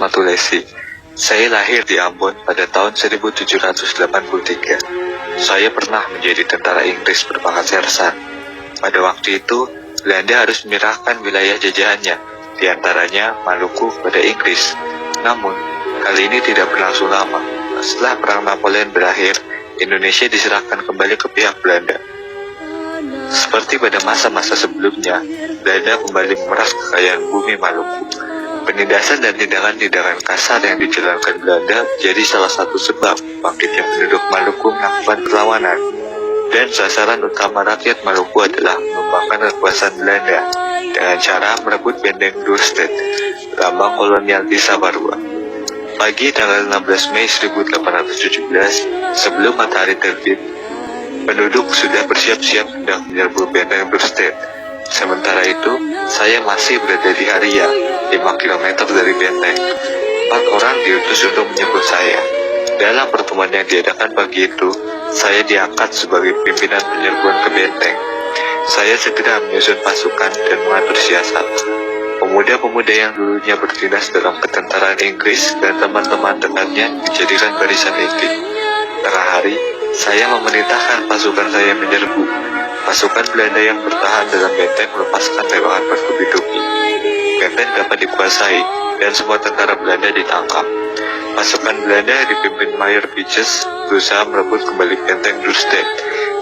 Matulesi. Saya lahir di Ambon pada tahun 1783. Saya pernah menjadi tentara Inggris berpangkat sersan. Pada waktu itu, Belanda harus menyerahkan wilayah jajahannya, diantaranya Maluku pada Inggris. Namun, kali ini tidak berlangsung lama. Setelah Perang Napoleon berakhir, Indonesia diserahkan kembali ke pihak Belanda. Seperti pada masa-masa sebelumnya, Belanda kembali memeras kekayaan bumi Maluku. Penindasan dan tindakan-tindakan kasar yang dijalankan Belanda jadi salah satu sebab bangkitnya penduduk Maluku melakukan perlawanan. Dan sasaran utama rakyat Maluku adalah mengembangkan kekuasaan Belanda dengan cara merebut benteng Dorset, lambang kolonial di Sabarua. Pagi tanggal 16 Mei 1817, sebelum matahari terbit, penduduk sudah bersiap-siap hendak menyerbu benteng Dorset. Sementara itu, saya masih berada di Haria, 5 km dari benteng. 4 orang diutus untuk menyebut saya. Dalam pertemuan yang diadakan pagi itu, saya diangkat sebagai pimpinan penyerbuan ke benteng. Saya segera menyusun pasukan dan mengatur siasat. Pemuda-pemuda yang dulunya berdinas dalam ketentaraan Inggris dan teman-teman dekatnya dijadikan barisan inti. Tengah hari, saya memerintahkan pasukan saya menyerbu. Pasukan Belanda yang bertahan dalam benteng melepaskan tembakan bertubi-tubi. Benteng dapat dikuasai dan semua tentara Belanda ditangkap. Pasukan Belanda yang dipimpin Mayor Pitjes berusaha merebut kembali benteng Dorset.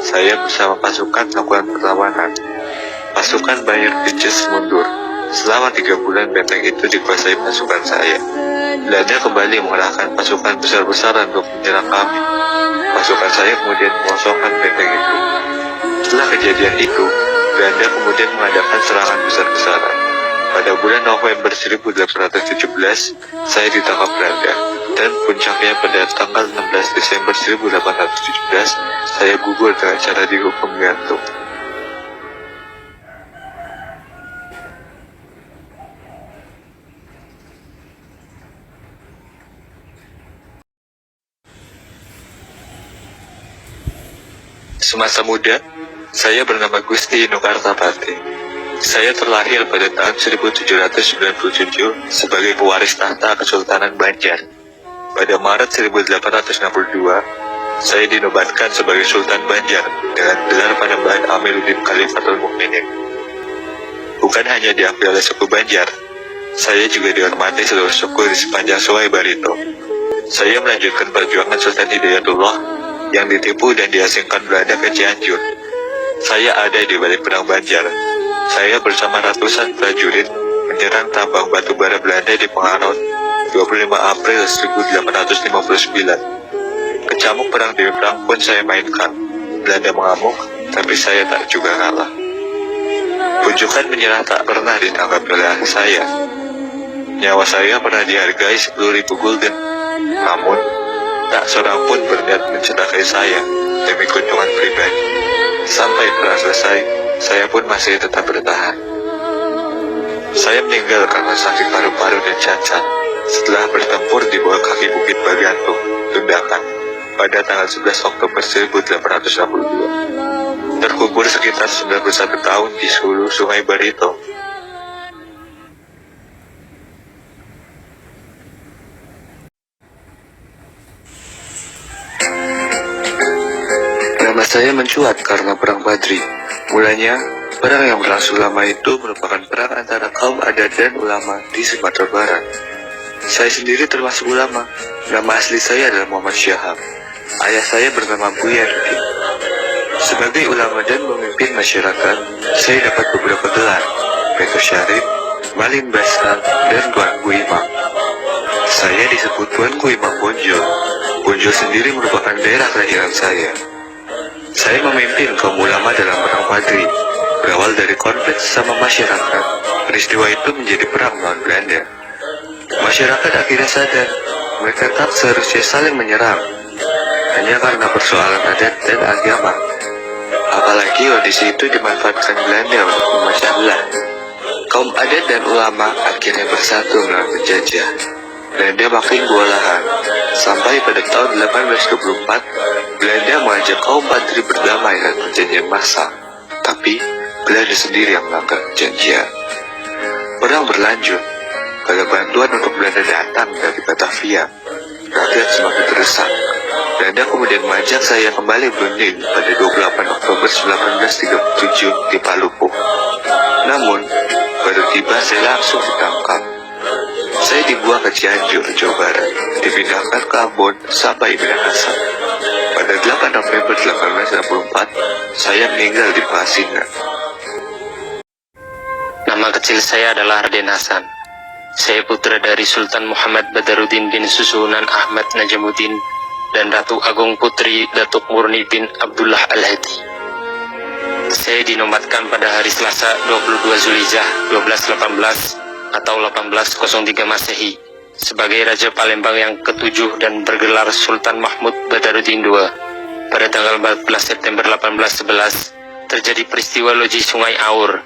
Saya bersama pasukan melakukan perlawanan. Pasukan Mayor Pitjes mundur. Selama 3 bulan benteng itu dikuasai pasukan saya. Belanda kembali mengerahkan pasukan besar-besaran untuk menyerang kami. Pasukan saya kemudian mengosongkan benteng itu. Setelah kejadian itu, Belanda kemudian mengadakan serangan besar-besaran. Pada bulan November 1817, saya ditangkap Belanda, dan puncaknya pada tanggal 16 Desember 1817, saya gugur dengan cara dihukum gantung. Semasa muda, saya bernama Gusti Inokartapati. Saya terlahir pada tahun 1797 sebagai pewaris tahta Kesultanan Banjar. Pada Maret 1862, saya dinobatkan sebagai Sultan Banjar dengan gelar Panembahan Amiruddin Khalifatul Mukminin. Bukan hanya diakui oleh suku Banjar, saya juga dihormati seluruh suku di sepanjang Sungai Barito. Saya melanjutkan perjuangan Sultan Hidayatullah yang ditipu dan diasingkan Belanda ke Cianjur. Saya ada di balik perang Banjar. Saya bersama ratusan prajurit menyerang tambang batu bara Belanda di Pengarot 25 April 1859. Kecamuk perang demi perang pun saya mainkan. Belanda mengamuk, tapi saya tak juga kalah. Pujukan menyerah tak pernah ditanggapi oleh saya. Nyawa saya pernah dihargai 10.000 gulden. Namun, tak seorang pun berniat mencelakai saya demi keuntungan pribadi. Sampai perang selesai, saya pun masih tetap bertahan. Saya meninggal karena sakit paru-paru dan cacat setelah bertempur di bawah kaki Bukit Bagantung, Tundakan, pada tanggal 11 Oktober 1862. Terkubur sekitar 91 tahun di hulu Sungai Barito. Nama saya mencuat karena Perang Badri. Mulanya, perang yang berlangsung lama itu merupakan perang antara kaum adat dan ulama di Sumatera Barat. Saya sendiri termasuk ulama. Nama asli saya adalah Muhammad Syahab. Ayah saya bernama Buya Nudin. Sebagai ulama dan pemimpin masyarakat, saya dapat beberapa gelar, Peto Syarif, Malin Basral, dan Tuanku Imam. Saya disebut Tuanku Imam Bonjol. Bonjol sendiri merupakan daerah kelahiran saya. Saya memimpin kaum ulama dalam perang Badri. Berawal dari konflik sesama masyarakat, peristiwa itu menjadi perang melawan Belanda. Masyarakat akhirnya sadar, mereka tak seharusnya saling menyerang, hanya karena persoalan adat dan agama. Apalagi kondisi itu dimanfaatkan Belanda untuk memecah belah. Kaum adat dan ulama akhirnya bersatu melawan penjajah. Belanda makin kewalahan. Sampai pada tahun 1824, Belanda mengajak kaum Badri berdamai dan perjanjian massal. Tapi, Belanda sendiri yang melanggar perjanjian. Perang berlanjut. Kalau bantuan untuk Belanda datang dari Batavia, rakyat semakin terdesak. Belanda kemudian mengajak saya kembali berunding pada 28 Oktober 1937 di Palupo. Namun, baru tiba saya langsung ditangkap. Saya dibuang ke Cianjur, Jawa Barat, dipindahkan ke Ambon sampai Minahasa. Pada 8 November 1864, saya meninggal di Pasingan. Nama kecil saya adalah Raden Hasan. Saya putra dari Sultan Muhammad Badaruddin bin Susuhunan Ahmad Najamuddin dan Ratu Agung Putri Datuk Murni bin Abdullah Al-Hadi. Saya dinobatkan pada hari Selasa 22 Zulhijjah 1218 atau 1803 Masehi sebagai Raja Palembang yang ke-7 dan bergelar Sultan Mahmud Badaruddin II. Pada tanggal 14 September 1811 terjadi peristiwa loji Sungai Aur,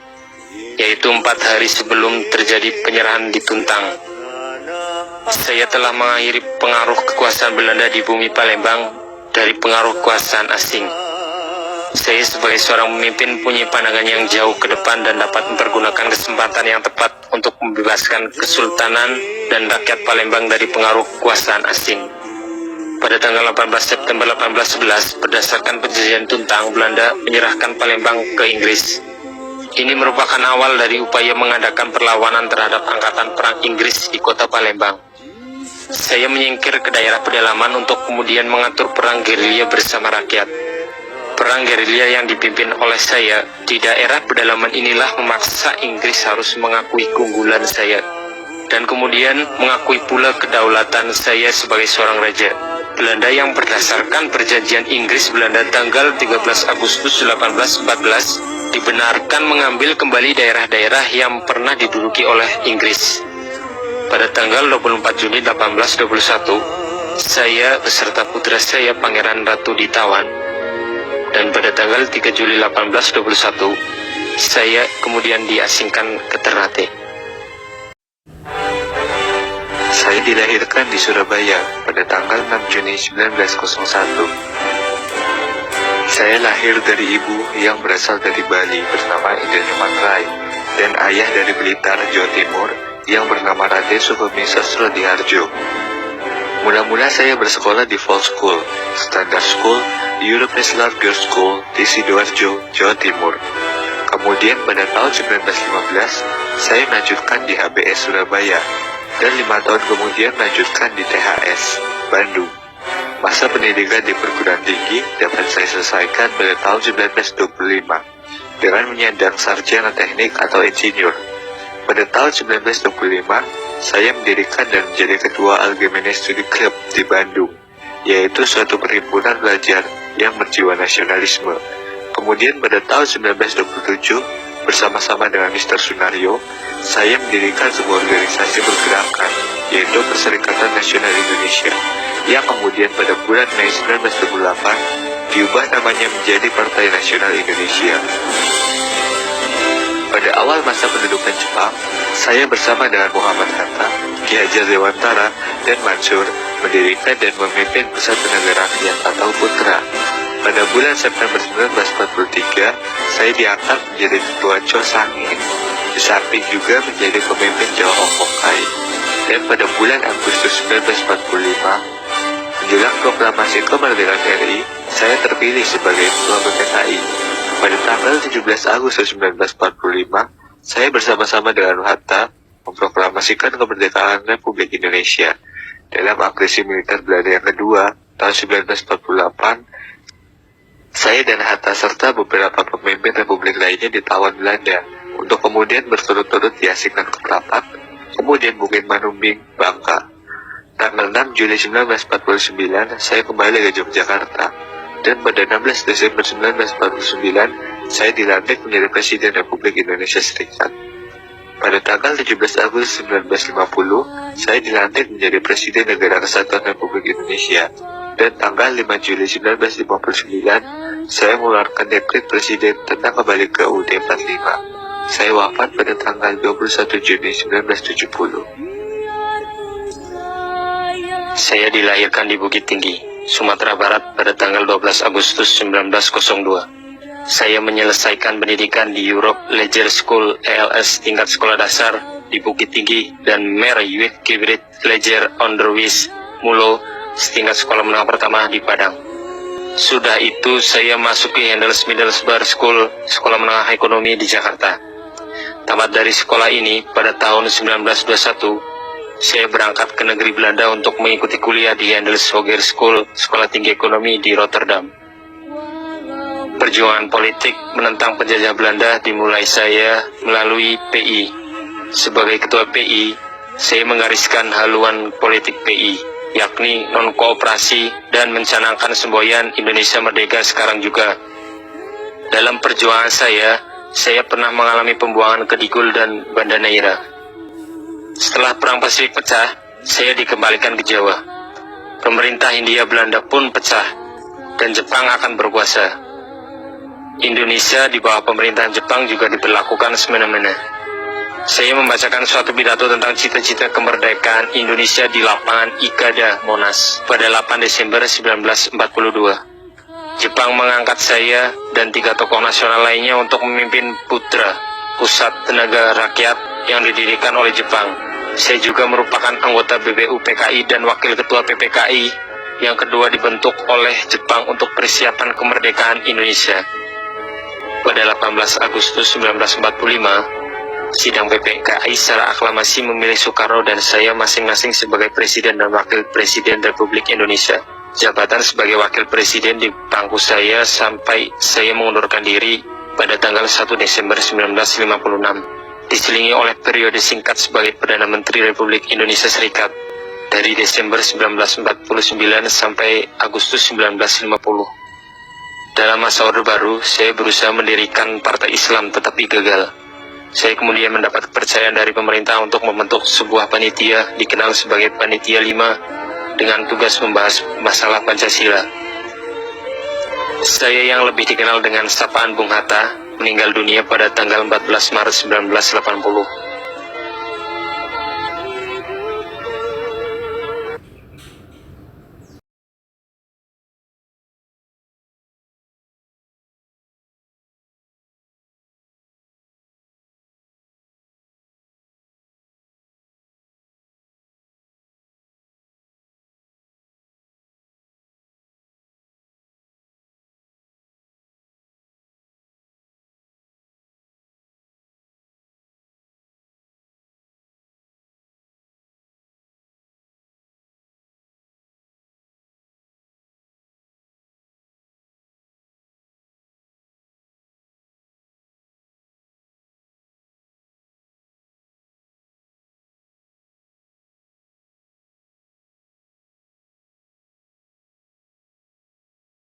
yaitu 4 hari sebelum terjadi penyerahan di Tuntang. Saya telah mengakhiri pengaruh kekuasaan Belanda di bumi Palembang dari pengaruh kekuasaan asing. Saya sebagai seorang pemimpin punya pandangan yang jauh ke depan dan dapat mempergunakan kesempatan yang tepat untuk membebaskan Kesultanan dan rakyat Palembang dari pengaruh kekuasaan asing. Pada tanggal 18 September 1811, berdasarkan perjanjian Tuntang, Belanda menyerahkan Palembang ke Inggris. Ini merupakan awal dari upaya mengadakan perlawanan terhadap angkatan perang Inggris di kota Palembang. Saya menyingkir ke daerah pedalaman untuk kemudian mengatur perang gerilya bersama rakyat. Perang gerilya yang dipimpin oleh saya di daerah pedalaman inilah memaksa Inggris harus mengakui keunggulan saya dan kemudian mengakui pula kedaulatan saya sebagai seorang raja. Belanda yang berdasarkan perjanjian Inggris-Belanda tanggal 13 Agustus 1814 dibenarkan mengambil kembali daerah-daerah yang pernah diduduki oleh Inggris. Pada tanggal 24 Juni 1821, saya beserta putra saya Pangeran Ratu ditawan. Dan pada tanggal 3 Juli 1821, saya kemudian diasingkan ke Ternate. Saya dilahirkan di Surabaya pada tanggal 6 Juni 1901. Saya lahir dari ibu yang berasal dari Bali bernama Indranyuman Rai dan ayah dari Blitar, Jawa Timur yang bernama Raden Sukemi Sastro Diharjo. Mula-mula saya bersekolah di Fall School, Standard School, European Girls School di Sidoarjo, Jawa Timur. Kemudian pada tahun 1915, saya melanjutkan di HBS Surabaya dan 5 tahun kemudian melanjutkan di THS, Bandung. Masa pendidikan di perguruan tinggi dapat saya selesaikan pada tahun 1925 dengan menyandang sarjana teknik atau insinyur. Pada tahun 1925, saya mendirikan dan menjadi ketua Algemene Studi Club di Bandung, yaitu suatu perhimpunan belajar yang berjiwa nasionalisme. Kemudian pada tahun 1927, bersama-sama dengan Mr. Sunario, saya mendirikan sebuah organisasi pergerakan, yaitu Perserikatan Nasional Indonesia, yang kemudian pada bulan Mei 1928 diubah namanya menjadi Partai Nasional Indonesia. Pada awal masa pendudukan Jepang, saya bersama dengan Muhammad Hatta, Ki Hajar Dewantara, dan Mansur mendirikan dan memimpin Persatuan Negara Rakyat atau PUTRA. Pada bulan September 1943, saya diangkat menjadi ketua Cho Sangin, di samping juga menjadi pemimpin Jawa Okokai. Dan pada bulan Agustus 1945, menjelang proklamasi kemerdekaan RI, saya terpilih sebagai ketua PPKI. Pada tanggal 17 Agustus 1945, saya bersama-sama dengan Hatta memproklamasikan kemerdekaan Republik Indonesia. Dalam agresi militer Belanda yang kedua, tahun 1948, saya dan Hatta serta beberapa pemimpin republik lainnya ditawan Belanda untuk kemudian berturut-turut diasingkan ke Prapat, kemudian Bukit Manumbing, Bangka. Tanggal 6 Juli 1949, saya kembali ke Yogyakarta, dan pada 16 Desember 1949, saya dilantik menjadi Presiden Republik Indonesia Serikat. Pada tanggal 17 Agustus 1950, saya dilantik menjadi Presiden Negara Kesatuan Republik Indonesia, dan tanggal 5 Juli 1959, saya mengeluarkan dekret Presiden tentang kembali ke UUD 45. Saya wafat pada tanggal 21 Juni 1970. Saya dilahirkan di Bukit Tinggi, Sumatera Barat pada tanggal 12 Agustus 1902. Saya menyelesaikan pendidikan di Europe Leisure School ELS tingkat sekolah dasar di Bukit Tinggi dan Merriweather Gebrit Leger Onderwijs Mulo setingkat sekolah menengah pertama di Padang. Sudah itu saya masuk ke Hendels Middlesbrough School, sekolah menengah ekonomi di Jakarta. Tamat dari sekolah ini pada tahun 1921, saya berangkat ke negeri Belanda untuk mengikuti kuliah di Hendels Hoger School, sekolah tinggi ekonomi di Rotterdam. Perjuangan politik menentang penjajah Belanda dimulai saya melalui PI. Sebagai ketua PI, saya menggariskan haluan politik PI, yakni non-kooperasi dan mencanangkan semboyan Indonesia Merdeka sekarang juga. Dalam perjuangan saya pernah mengalami pembuangan ke Digul dan Banda Neira. Setelah Perang Pasifik pecah, saya dikembalikan ke Jawa. Pemerintah Hindia Belanda pun pecah, dan Jepang akan berkuasa. Indonesia di bawah pemerintahan Jepang juga diberlakukan semena-mena. Saya membacakan suatu pidato tentang cita-cita kemerdekaan Indonesia di lapangan Ikada, Monas, pada 8 Desember 1942. Jepang mengangkat saya dan 3 tokoh nasional lainnya untuk memimpin Putra, Pusat Tenaga Rakyat yang didirikan oleh Jepang. Saya juga merupakan anggota BBU PKI dan wakil ketua PPKI yang kedua dibentuk oleh Jepang untuk persiapan kemerdekaan Indonesia. Pada 18 Agustus 1945, sidang PPKI secara aklamasi memilih Soekarno dan saya masing-masing sebagai Presiden dan Wakil Presiden Republik Indonesia. Jabatan sebagai Wakil Presiden di pangku saya sampai saya mengundurkan diri pada tanggal 1 Desember 1956, diselingi oleh periode singkat sebagai Perdana Menteri Republik Indonesia Serikat dari Desember 1949 sampai Agustus 1950. Dalam masa Orde Baru, saya berusaha mendirikan Partai Islam tetapi gagal. Saya kemudian mendapat kepercayaan dari pemerintah untuk membentuk sebuah panitia dikenal sebagai Panitia 5 dengan tugas membahas masalah Pancasila. Saya yang lebih dikenal dengan sapaan Bung Hatta meninggal dunia pada tanggal 14 Maret 1980.